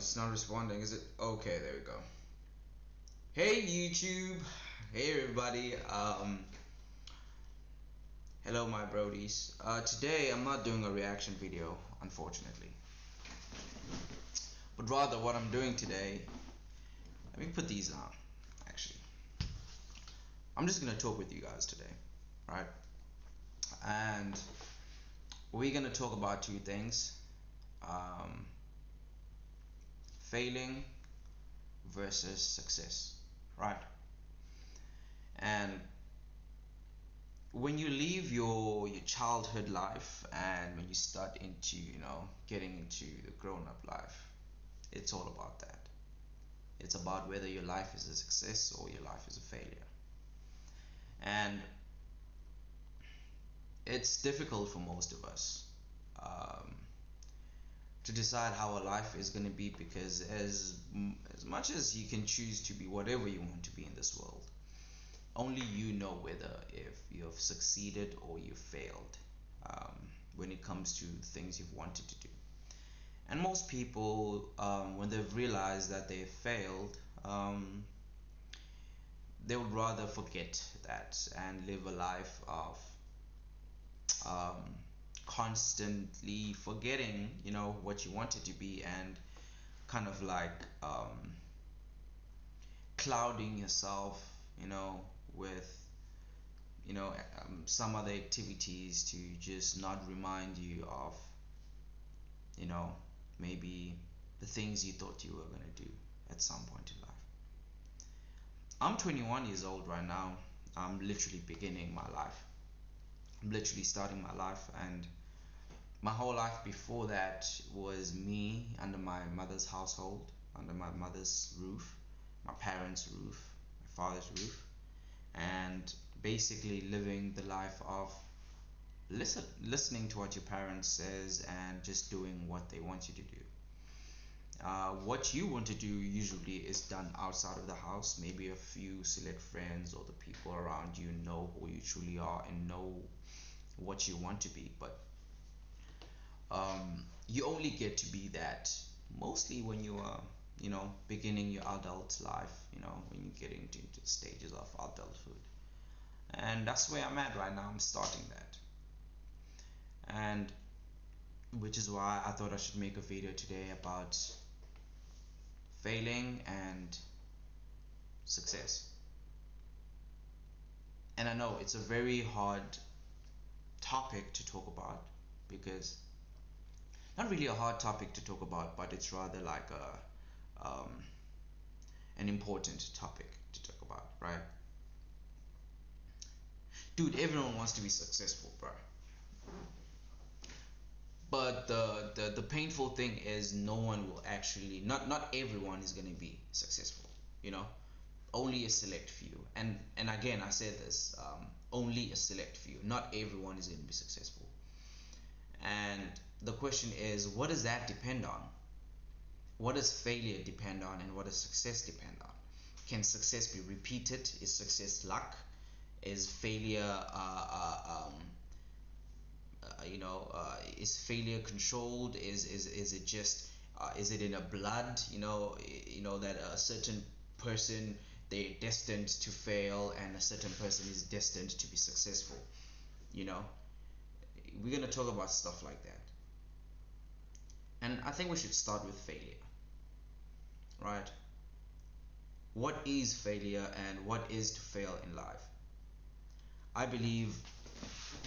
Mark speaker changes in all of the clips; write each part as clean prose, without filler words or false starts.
Speaker 1: it's not responding, is it? Okay, there we go. Hey YouTube, hey everybody. Hello my brodies. Today I'm not doing a reaction video, unfortunately, but rather what I'm doing today. Let me put these on. Actually, I'm just gonna talk with you guys today, right? And we're gonna talk about two things: um, failing versus success, right? And when you leave your childhood life and when you start into getting into the grown-up life, it's all about that. It's about whether your life is a success or your life is a failure. And it's difficult for most of us um, to decide how our life is going to be, because as much as you can choose to be whatever you want to be in this world, only you know whether if you've succeeded or you've failed when it comes to things you've wanted to do. And most people, when they've realized that they've failed, they would rather forget that and live a life of um, constantly forgetting what you wanted to be, and kind of like clouding yourself with some other activities to just not remind you of maybe the things you thought you were going to do at some point in life. I'm 21 years old right now. I'm literally beginning my life. I'm literally starting my life, and my whole life before that was me under my mother's household, under my mother's roof, my parents' roof, my father's roof, and basically living the life of listening to what your parents says and just doing what they want you to do. What you want to do usually is done outside of the house. Maybe a few select friends or the people around you know who you truly are and know what you want to be, but you only get to be that mostly when you are beginning your adult life, when you get into the stages of adulthood. And that's where I'm at right now. I'm starting that, and which is why I thought I should make a video today about failing and success. And I know it's a very hard topic to talk about, because not really a hard topic to talk about, but it's rather like an important topic to talk about, right? Dude, everyone wants to be successful, bro. But the painful thing is, no one will actually, not everyone is going to be successful, only a select few. And again, I said this, only a select few, not everyone is going to be successful. And the question is, what does that depend on? What does failure depend on, and what does success depend on? Can success be repeated? Is success luck? Is failure is failure controlled? Is it just is it in a blood, that a certain person, they're destined to fail, and a certain person is destined to be successful? We're going to talk about stuff like that. And I think we should start with failure, right? What is failure and what is to fail in life? I believe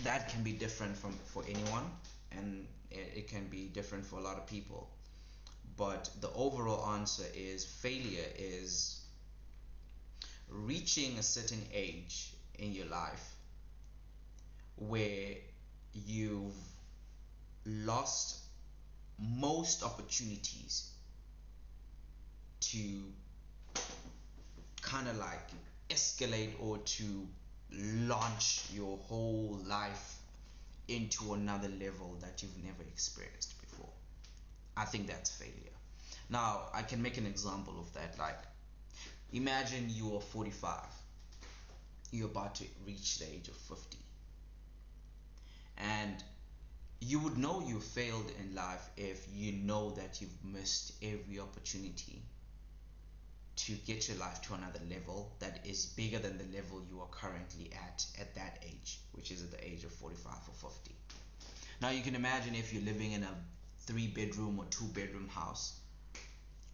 Speaker 1: that can be different for anyone, and it can be different for a lot of people. But the overall answer is, failure is reaching a certain age in your life where you've lost most opportunities to kind of like escalate or to launch your whole life into another level that you've never experienced before. I think that's failure. Now, I can make an example of that. Like, imagine you are 45, you're about to reach the age of 50, and You would know you failed in life if you know that you've missed every opportunity to get your life to another level that is bigger than the level you are currently at that age, which is at the age of 45 or 50. Now you can imagine if you're living in a 3 bedroom or 2 bedroom house,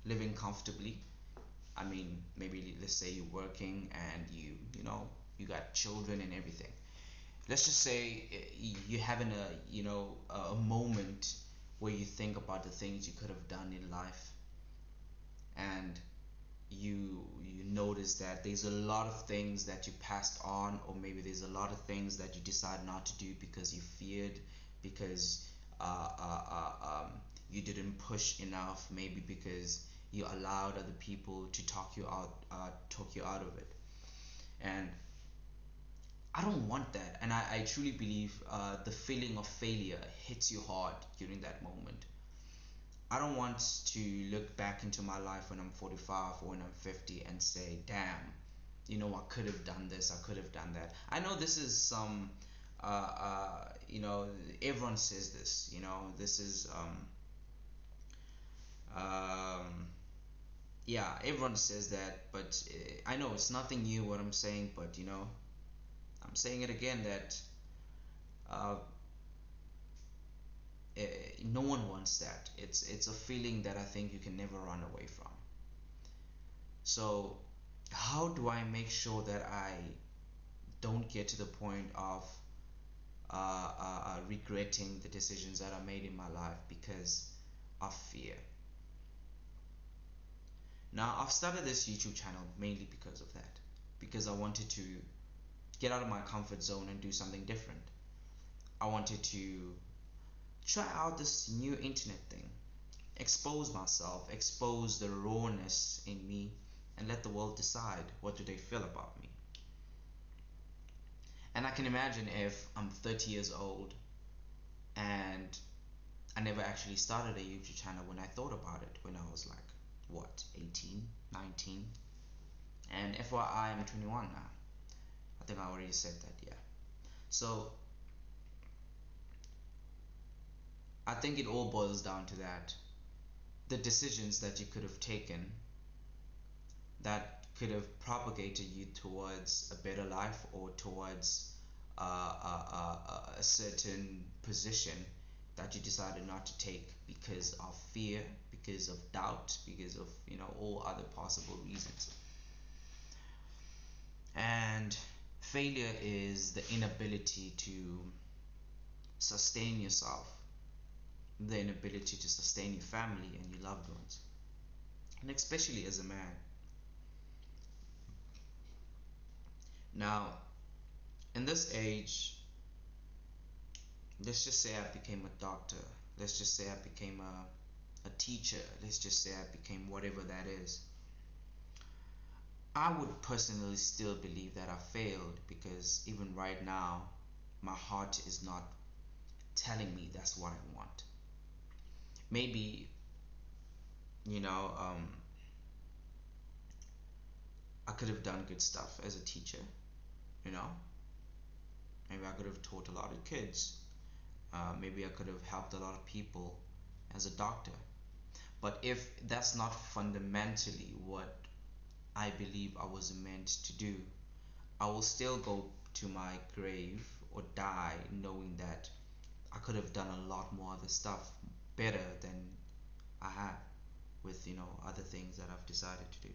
Speaker 1: living comfortably. I mean, maybe let's say you're working and you got children and everything. Let's just say you're having a moment where you think about the things you could have done in life, and you notice that there's a lot of things that you passed on, or maybe there's a lot of things that you decide not to do because you feared, because you didn't push enough, maybe because you allowed other people to talk you out of it. And I don't want that, and I truly believe the feeling of failure hits you hard during that moment. I don't want to look back into my life when I'm 45 or when I'm 50 and say, damn, I could have done this, I could have done that. I know this is some, everyone says this, this is, yeah, everyone says that, but I know it's nothing new what I'm saying, but I'm saying it again that uh, eh, no one wants that. It's a feeling that I think you can never run away from. So, how do I make sure that I don't get to the point of regretting the decisions that I made in my life because of fear? Now, I've started this YouTube channel mainly because of that, because I wanted to get out of my comfort zone and do something different. I wanted to try out this new internet thing, expose myself, expose the rawness in me, and let the world decide what do they feel about me. And I can imagine if I'm 30 years old and I never actually started a YouTube channel when I thought about it when I was like, what, 18, 19? And FYI, I'm 21 now. I think I already said that, yeah. So I think it all boils down to that. The decisions that you could have taken that could have propagated you towards a better life or towards a certain position that you decided not to take because of fear, because of doubt, because of all other possible reasons. And failure is the inability to sustain yourself, the inability to sustain your family and your loved ones, and especially as a man. Now, in this age, let's just say I became a doctor, let's just say I became a teacher, let's just say I became whatever that is. I would personally still believe that I failed because even right now, my heart is not telling me that's what I want. Maybe, you know, um, I could have done good stuff as a teacher, you know. Maybe I could have taught a lot of kids. Maybe I could have helped a lot of people as a doctor. But if that's not fundamentally what I believe I was meant to do, I will still go to my grave or die knowing that I could have done a lot more other stuff better than I have with other things that I've decided to do,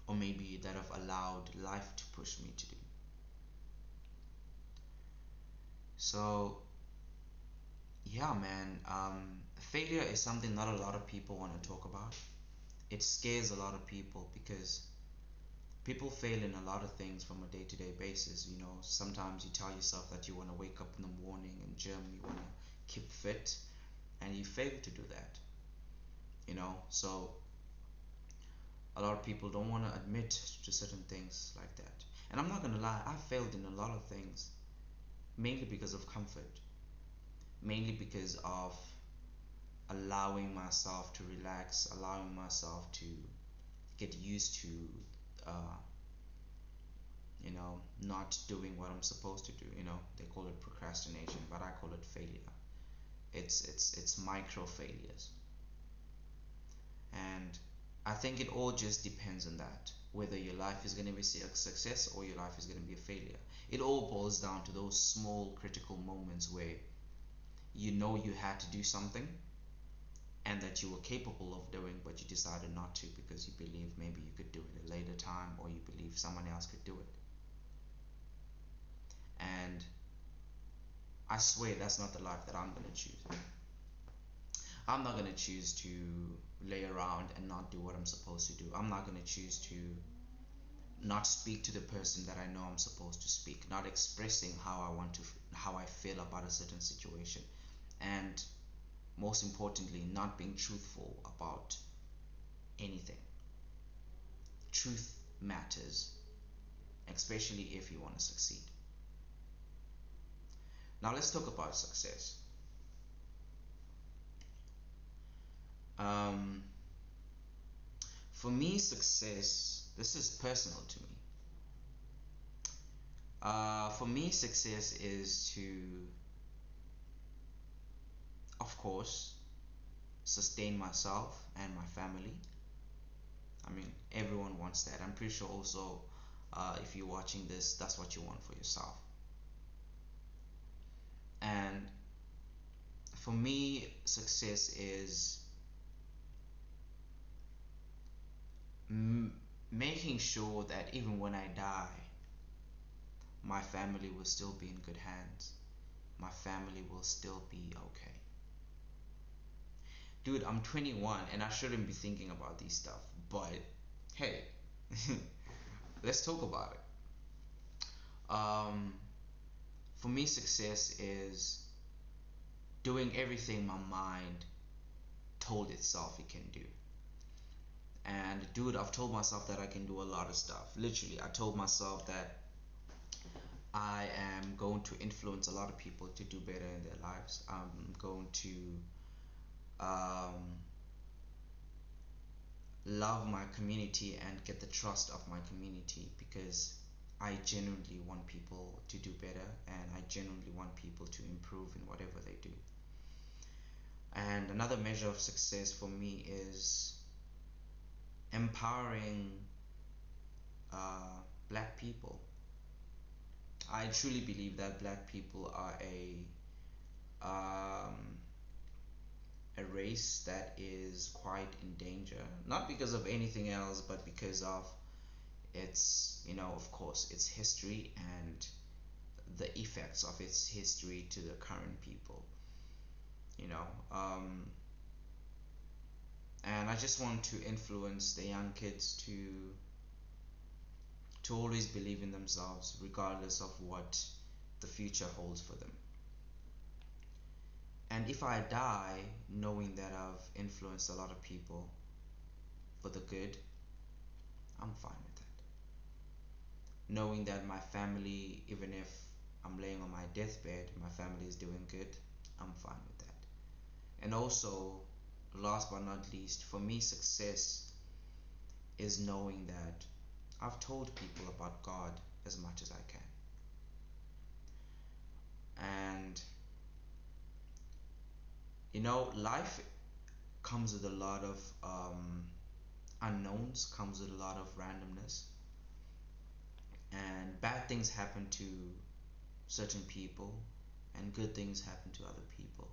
Speaker 1: or maybe that I've allowed life to push me to do. So yeah, man, failure is something not a lot of people want to talk about. It scares a lot of people because people fail in a lot of things from a day-to-day basis. Sometimes you tell yourself that you want to wake up in the morning and gym, you want to keep fit, and you fail to do that. So a lot of people don't want to admit to certain things like that. And I'm not gonna lie, I failed in a lot of things, mainly because of comfort, mainly because of allowing myself to relax, allowing myself to get used to uh, not doing what I'm supposed to do. They call it procrastination, but I call it failure. It's micro failures. And I think it all just depends on that, whether your life is going to be a success or your life is going to be a failure. It all boils down to those small critical moments where you had to do something and that you were capable of doing, but you decided not to because you believe maybe you could do it at a later time, or you believe someone else could do it. And I swear that's not the life that I'm going to choose. I'm not going to choose to lay around and not do what I'm supposed to do. I'm not going to choose to not speak to the person that I know I'm supposed to speak, not expressing how I feel about a certain situation, and most importantly, not being truthful about anything. Truth matters, especially if you want to succeed. Now let's talk about success. Um, for me, success, this is personal to me. For me, success is to, of course, sustain myself and my family. I mean, everyone wants that. I'm pretty sure also, if you're watching this, that's what you want for yourself. And for me, success is making sure that even when I die, my family will still be in good hands. My family will still be okay. Dude, I'm 21 and I shouldn't be thinking about these stuff, but hey, let's talk about it. For me, success is doing everything my mind told itself it can do. And dude, I've told myself that I can do a lot of stuff. Literally, I told myself that I am going to influence a lot of people to do better in their lives. I'm going to um, love my community and get the trust of my community, because I genuinely want people to do better, and I genuinely want people to improve in whatever they do. And another measure of success for me is empowering black people. I truly believe that black people are a race that is quite in danger, not because of anything else, but because of its, of course, its history and the effects of its history to the current people. You know, and I just want to influence the young kids to always believe in themselves, regardless of what the future holds for them. And if I die knowing that I've influenced a lot of people for the good, I'm fine with that. Knowing that my family, even if I'm laying on my deathbed, my family is doing good, I'm fine with that. And also, last but not least, for me, success is knowing that I've told people about God as much as I can. And life comes with a lot of unknowns, comes with a lot of randomness, and bad things happen to certain people, and good things happen to other people.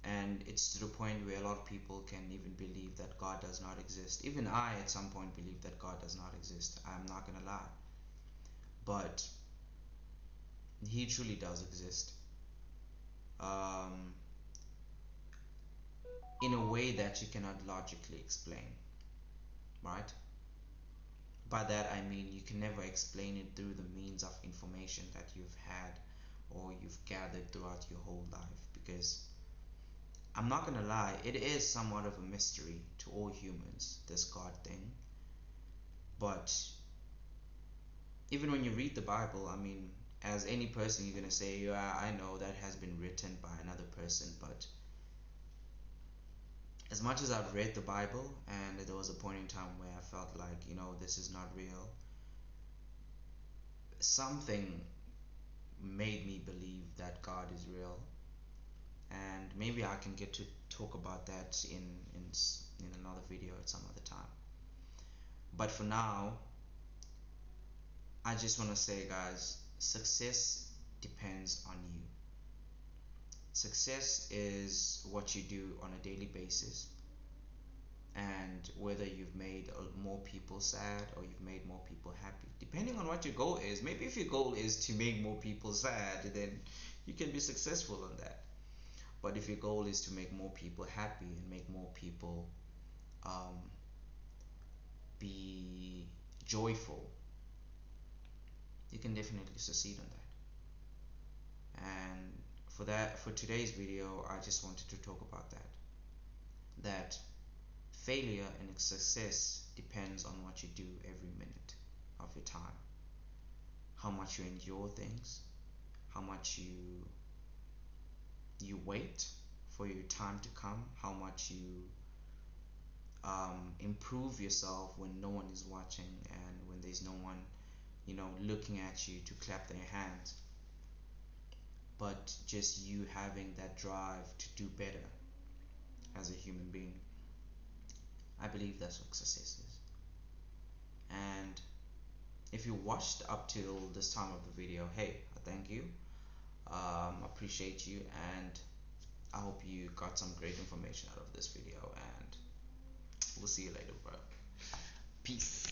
Speaker 1: And it's to the point where a lot of people can even believe that God does not exist. Even I, at some point, believed that God does not exist. I'm not gonna lie, but He truly does exist. Um, in a way that you cannot logically explain, right? By that I mean you can never explain it through the means of information that you've had or you've gathered throughout your whole life, because I'm not gonna lie, it is somewhat of a mystery to all humans, this God thing. But even when you read the Bible, I mean, as any person, you're gonna say, yeah, I know that has been written by another person, but as much as I've read the Bible, and there was a point in time where I felt like, this is not real, something made me believe that God is real, and maybe I can get to talk about that in another video at some other time. But for now, I just want to say, guys, success depends on you. Success is what you do on a daily basis, and whether you've made more people sad or you've made more people happy, depending on what your goal is. Maybe if your goal is to make more people sad, then you can be successful on that. But if your goal is to make more people happy and make more people um, be joyful, you can definitely succeed on that. And for today's video, I just wanted to talk about that failure and success depends on what you do every minute of your time, how much you endure things, how much you wait for your time to come, how much you improve yourself when no one is watching and when there's no one, looking at you to clap their hands, but just you having that drive to do better as a human being. I believe that's what success is. And if you watched up till this time of the video, hey, I thank you. Appreciate you, and I hope you got some great information out of this video, and we'll see you later, bro. Peace.